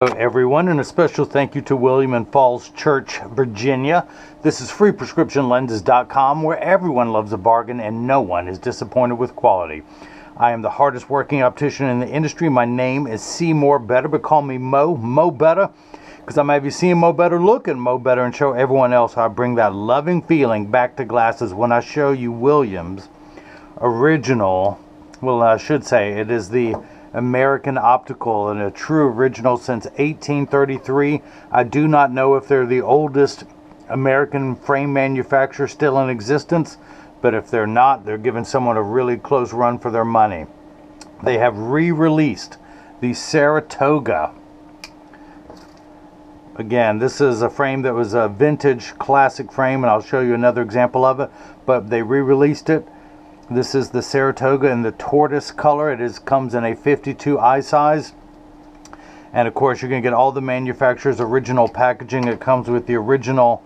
Hello everyone, and a special thank you to William in Falls Church, Virginia. This is freeprescriptionlenses.com, where everyone loves a bargain and no one is disappointed with quality. I am the hardest working optician in the industry. My name is Seymour Better, but call me Mo Better, because I might be seeing Mo Better, looking Mo Better, and show everyone else how I bring that loving feeling back to glasses when I show you William's original, well, I should say it is the American Optical, and a true original since 1833. I do not know if they're the oldest American frame manufacturer still in existence, but if they're not, they're giving someone a really close run for their money. They have re-released the Saratoga. Again, this is a frame that was a vintage classic frame, and I'll show you another example of it, but they re-released it. This is the Saratoga in the tortoise color. It comes in a 52 eye size. And of course, you're going to get all the manufacturer's original packaging. It comes with the original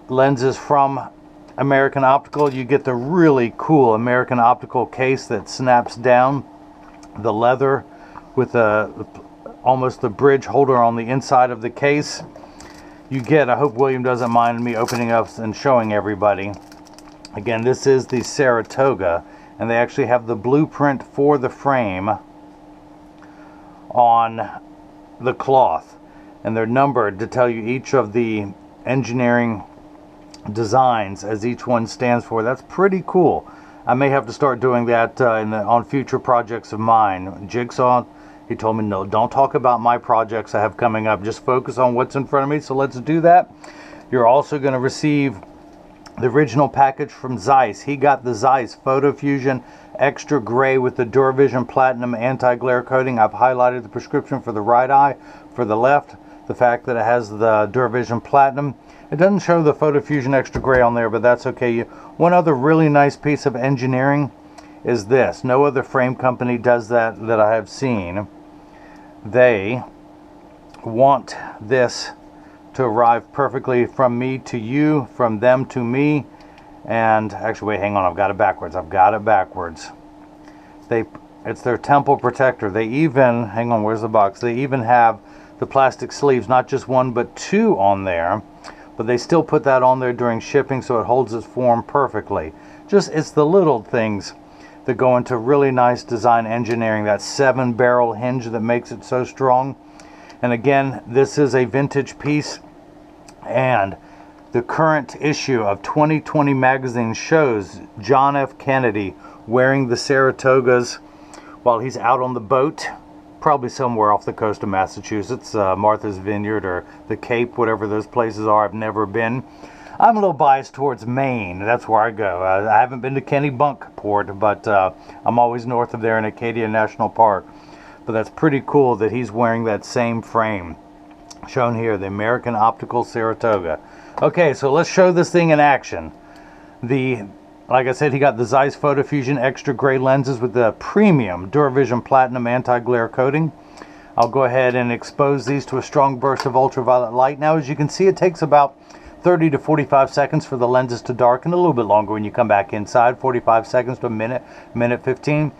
lenses from American Optical. You get the really cool American Optical case that snaps down, the leather with almost the bridge holder on the inside of the case. You get, I hope William doesn't mind me opening up and showing everybody. Again, this is the Saratoga, and they actually have the blueprint for the frame on the cloth, and they're numbered to tell you each of the engineering designs as each one stands for. That's pretty cool. I may have to start doing that on future projects of mine. Jigsaw, he told me, no, don't talk about my projects I have coming up. Just focus on what's in front of me, so let's do that. You're also going to receive the original package from Zeiss. He got the Zeiss Photofusion Extra Gray with the Duravision Platinum anti-glare coating. I've highlighted the prescription for the right eye. For the left, the fact that it has the Duravision Platinum. It doesn't show the Photofusion Extra Gray on there, but that's okay. One other really nice piece of engineering is this. No other frame company does that I have seen. They want this to arrive perfectly from me to you, from them to me. And actually, wait, hang on, I've got it backwards. It's their temple protector. They even, hang on, where's the box? They even have the plastic sleeves, not just one but two on there, but they still put that on there during shipping so it holds its form perfectly. It's the little things that go into really nice design engineering. That 7-barrel hinge that makes it so strong. And again, this is a vintage piece, and the current issue of 2020 magazine shows John F. Kennedy wearing the Saratogas while he's out on the boat, probably somewhere off the coast of Massachusetts, Martha's Vineyard or the Cape, whatever those places are. I've never been. I'm a little biased towards Maine. That's where I go. I haven't been to Kennebunkport, but I'm always north of there in Acadia National Park. But that's pretty cool that he's wearing that same frame. Shown here, the American Optical Saratoga. Okay, so let's show this thing in action. Like I said, he got the Zeiss Photofusion Extra Gray lenses with the premium Duravision Platinum anti-glare coating. I'll go ahead and expose these to a strong burst of ultraviolet light. Now, as you can see, it takes about 30 to 45 seconds for the lenses to darken, a little bit longer when you come back inside, 45 seconds to a minute 15.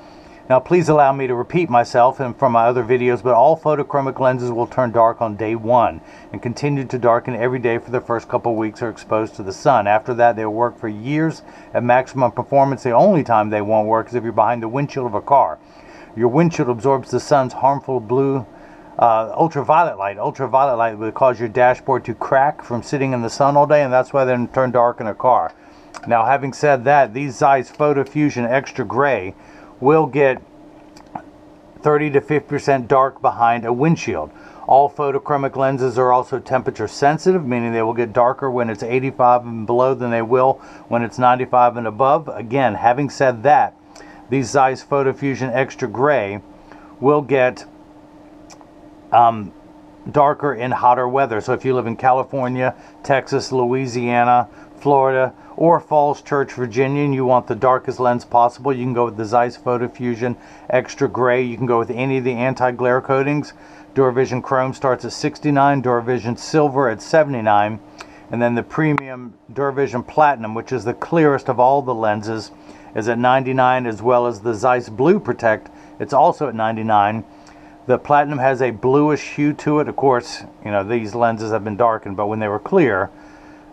Now, please allow me to repeat myself and from my other videos, but all photochromic lenses will turn dark on day 1 and continue to darken every day for the first couple of weeks are exposed to the sun. After that, they'll work for years at maximum performance. The only time they won't work is if you're behind the windshield of a car. Your windshield absorbs the sun's harmful blue ultraviolet light. Ultraviolet light will cause your dashboard to crack from sitting in the sun all day, and that's why they turn dark in a car. Now, having said that, these Zeiss Photofusion Extra Gray will get 30 to 50% dark behind a windshield. All photochromic lenses are also temperature sensitive, meaning they will get darker when it's 85 and below than they will when it's 95 and above. Again, having said that, these Zeiss Photofusion Extra Gray will get darker in hotter weather. So if you live in California, Texas, Louisiana, Florida, or Falls Church, Virginia, and you want the darkest lens possible, you can go with the Zeiss Photofusion Extra Gray. You can go with any of the anti-glare coatings. Duravision Chrome starts at $69, Duravision Silver at $79, and then the premium Duravision Platinum, which is the clearest of all the lenses, is at $99, as well as the Zeiss Blue Protect. It's also at $99. The platinum has a bluish hue to it. Of course, you know, these lenses have been darkened, but when they were clear,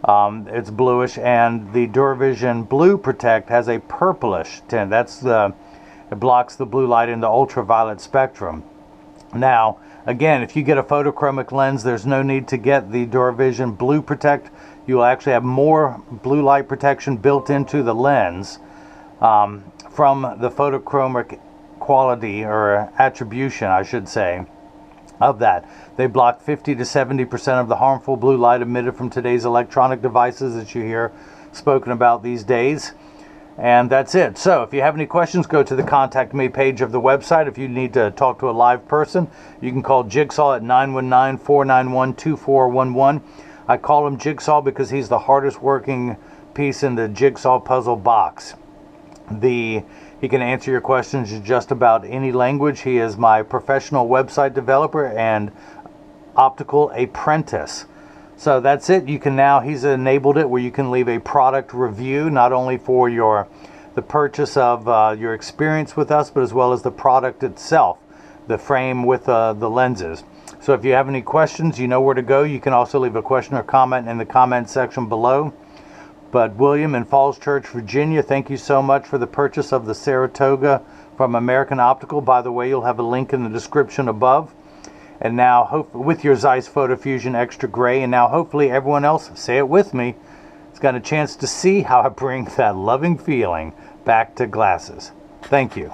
it's bluish. And the Duravision Blue Protect has a purplish tint. It blocks the blue light in the ultraviolet spectrum. Now, again, if you get a photochromic lens, there's no need to get the Duravision Blue Protect. You will actually have more blue light protection built into the lens from the photochromic quality, or attribution, I should say, of that. They block 50 to 70% of the harmful blue light emitted from today's electronic devices that you hear spoken about these days. And that's it. So if you have any questions, go to the Contact Me page of the website. If you need to talk to a live person, you can call Jigsaw at 919-491-2411. I call him Jigsaw because he's the hardest working piece in the jigsaw puzzle box. He can answer your questions in just about any language. He is my professional website developer and optical apprentice. So that's it. You can now, he's enabled it where you can leave a product review, not only for the purchase of your experience with us, but as well as the product itself, the frame with the lenses. So if you have any questions, you know where to go. You can also leave a question or comment in the comment section below. But William in Falls Church, Virginia, thank you so much for the purchase of the Saratoga from American Optical. By the way, you'll have a link in the description above. And now, with your Zeiss Photofusion Extra Gray, and now hopefully everyone else, say it with me, has got a chance to see how I bring that loving feeling back to glasses. Thank you.